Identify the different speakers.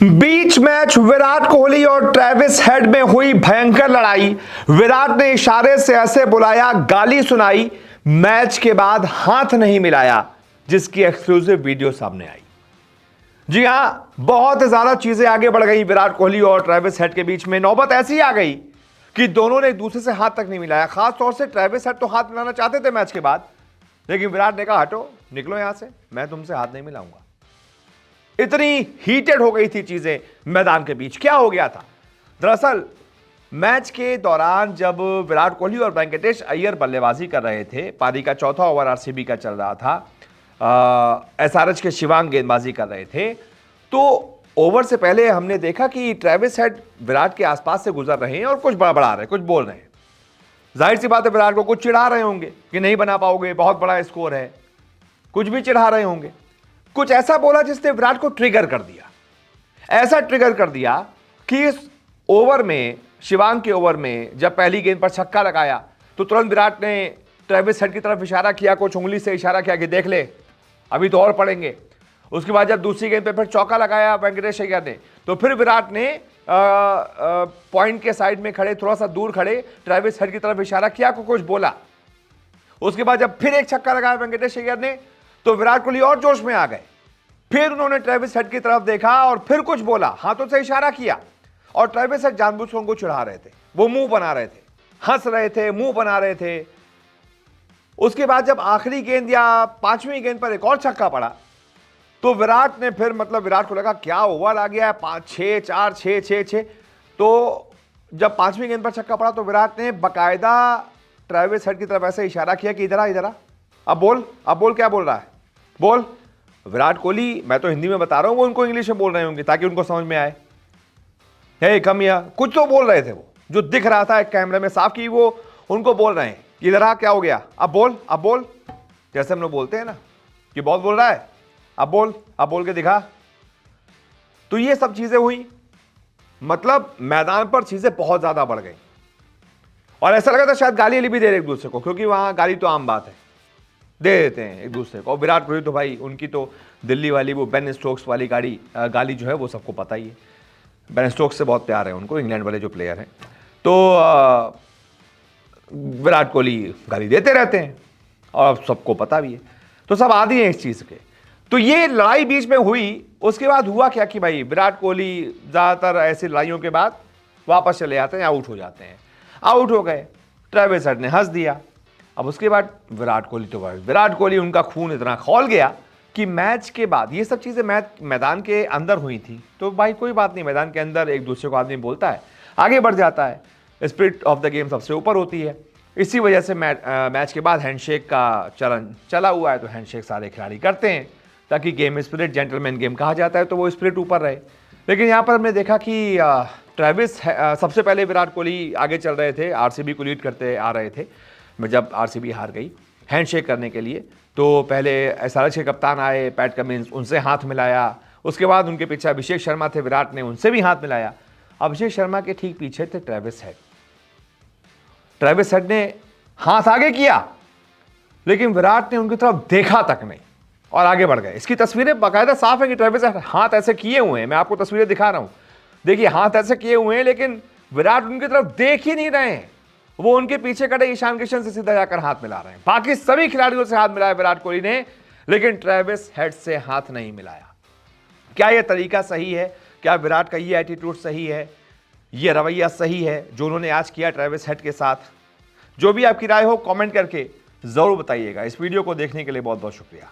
Speaker 1: बीच match Virat Kohli और Travis head में हुई भयंकर लड़ाई। विराट ने इशारे से ऐसे बुलाया, गाली सुनाई, मैच के बाद हाथ नहीं मिलाया, जिसकी एक्सक्लूसिव वीडियो सामने आई। जी हां, बहुत ज्यादा चीजें आगे बढ़ गई विराट कोहली और ट्रेविस हेड के बीच में। नौबत ऐसी आ गई कि दोनों ने एक दूसरे से हाथ तक नहीं मिलाया। खास तौर से ट्रेविस हेड तो हाथ मिलाना चाहते थे मैच के बाद, लेकिन विराट ने कहा हटो, निकलो यहां से, मैं तुमसे हाथ नहीं मिलाऊंगा। इतनी हीटेड हो गई थी चीजें मैदान के बीच। क्या हो गया था? दरअसल मैच के दौरान जब विराट कोहली और वेंकटेश अय्यर बल्लेबाजी कर रहे थे, पारी का चौथा ओवर आरसीबी का चल रहा था, एसआरएच के शिवांग गेंदबाजी कर रहे थे, तो ओवर से पहले हमने देखा कि ट्रेविस हेड विराट के आसपास से गुजर रहे हैं और कुछ बड़बड़ा रहे, कुछ बोल रहे हैं। जाहिर सी बात है, विराट को कुछ चिढ़ा रहे होंगे कि नहीं बना पाओगे, बहुत बड़ा स्कोर है, कुछ भी चिढ़ा रहे होंगे। कुछ ऐसा बोला जिसने विराट को ट्रिगर कर दिया, ऐसा ट्रिगर कर दिया कि इस ओवर में, शिवांग के ओवर में जब पहली गेंद पर छक्का लगाया तो तुरंत विराट ने ट्रेविस हेड की तरफ इशारा किया, कुछ उंगली से इशारा किया कि देख ले, अभी तो और पड़ेंगे। उसके बाद जब दूसरी गेंद पे फिर चौका लगाया वेंकटेश अय्यर ने, तो फिर विराट ने पॉइंट के साइड में खड़े, थोड़ा सा दूर खड़े, ट्रेविस हेड की तरफ इशारा किया, कुछ बोला। उसके बाद जब फिर एक छक्का लगाया वेंकटेश अय्यर ने, तो विराट कोहली और जोश में आ गए। फिर उन्होंने ट्रेविस हेड की तरफ देखा और फिर कुछ बोला, हाथों से इशारा किया, और ट्रेविस हेड जानबूझकर उनको चिढ़ा रहे थे, वो मुंह बना रहे थे, हंस रहे थे, मुंह बना रहे थे। उसके बाद जब आखिरी गेंद या पांचवी गेंद पर एक और छक्का पड़ा, तो विराट ने फिर, मतलब विराट को लगा क्या ओवर आ गया है, 5-6-4-6-6-6। तो जब पांचवी गेंद पर छक्का पड़ा तो विराट ने बकायदा ट्रेविस हेड की तरफ ऐसे इशारा किया कि इधर आ, इधर आ, अब बोल क्या बोल रहा है, बोल। विराट कोहली, मैं तो हिंदी में बता रहा हूं, वो उनको इंग्लिश में बोल रहे होंगे ताकि उनको समझ में आए। हे कम या कुछ तो बोल रहे थे, वो जो दिख रहा था एक कैमरे में साफ की, वो उनको बोल रहे हैं कि इधर आ, क्या हो गया, अब बोल। जैसे हम लोग बोलते हैं ना कि बहुत बोल रहा है, अब बोल के दिखा। तो ये सब चीजें हुई, मतलब मैदान पर चीजें बहुत ज्यादा बढ़ गई और ऐसा लगा था शायद गाली भी दे रहे एक दूसरे को, क्योंकि वहां गाली तो आम बात है, दे देते हैं एक दूसरे को। और विराट कोहली तो भाई, उनकी तो दिल्ली वाली वो बेन स्टोक्स वाली गाली जो है वो सबको पता ही है। बेन स्टोक्स से बहुत प्यार है उनको, इंग्लैंड वाले जो प्लेयर हैं। तो विराट कोहली गाली देते रहते हैं और सबको पता भी है, तो सब आदी हैं इस चीज़ के। तो ये लड़ाई बीच में हुई। उसके बाद हुआ क्या कि भाई विराट कोहली ज़्यादातर ऐसी लड़ाइयों के बाद वापस चले आते हैं, आउट हो जाते हैं। आउट हो गए, ट्रेविस हेड ने हंस दिया। अब उसके बाद विराट कोहली उनका खून इतना खौल गया कि मैच के बाद ये सब चीज़ें मैदान के अंदर हुई थी, तो भाई कोई बात नहीं, मैदान के अंदर एक दूसरे को आदमी बोलता है, आगे बढ़ जाता है, स्पिरिट ऑफ द गेम सबसे ऊपर होती है। इसी वजह से मैच के बाद हैंडशेक का चलन चला हुआ है, तो हैंडशेक सारे खिलाड़ी करते हैं ताकि गेम स्पिरिट, जेंटलमैन गेम कहा जाता है, तो वो स्पिरिट ऊपर रहे। लेकिन यहाँ पर हमने देखा कि ट्रेविस सबसे पहले विराट कोहली आगे चल रहे थे, आरसीबी को लीड करते आ रहे थे। जब आरसीबी हार गई, हैंडशेक करने के लिए, तो पहले एसआरएच के कप्तान आए पैट कमिंस, उनसे हाथ मिलाया। उसके बाद उनके पीछे अभिषेक शर्मा थे, विराट ने उनसे भी हाथ मिलाया। अभिषेक शर्मा के ठीक पीछे थे ट्रेविस हेड ने हाथ आगे किया, लेकिन विराट ने उनकी तरफ देखा तक नहीं और आगे बढ़ गए। इसकी तस्वीरें बाकायदा साफ है कि ट्रेविस हेड हाथ ऐसे किए हुए हैं, मैं आपको तस्वीरें दिखा रहा हूं, देखिए हाथ ऐसे किए हुए हैं, लेकिन विराट उनकी तरफ देख ही नहीं रहे हैं। वो उनके पीछे खड़े ईशान किशन से सीधा जाकर हाथ मिला रहे हैं। बाकी सभी खिलाड़ियों से हाथ मिलाया विराट कोहली ने, लेकिन ट्रेविस हेड से हाथ नहीं मिलाया। क्या यह तरीका सही है? क्या विराट का ये एटीट्यूड सही है, ये रवैया सही है जो उन्होंने आज किया ट्रेविस हेड के साथ? जो भी आपकी राय हो कमेंट करके जरूर बताइएगा। इस वीडियो को देखने के लिए बहुत बहुत शुक्रिया।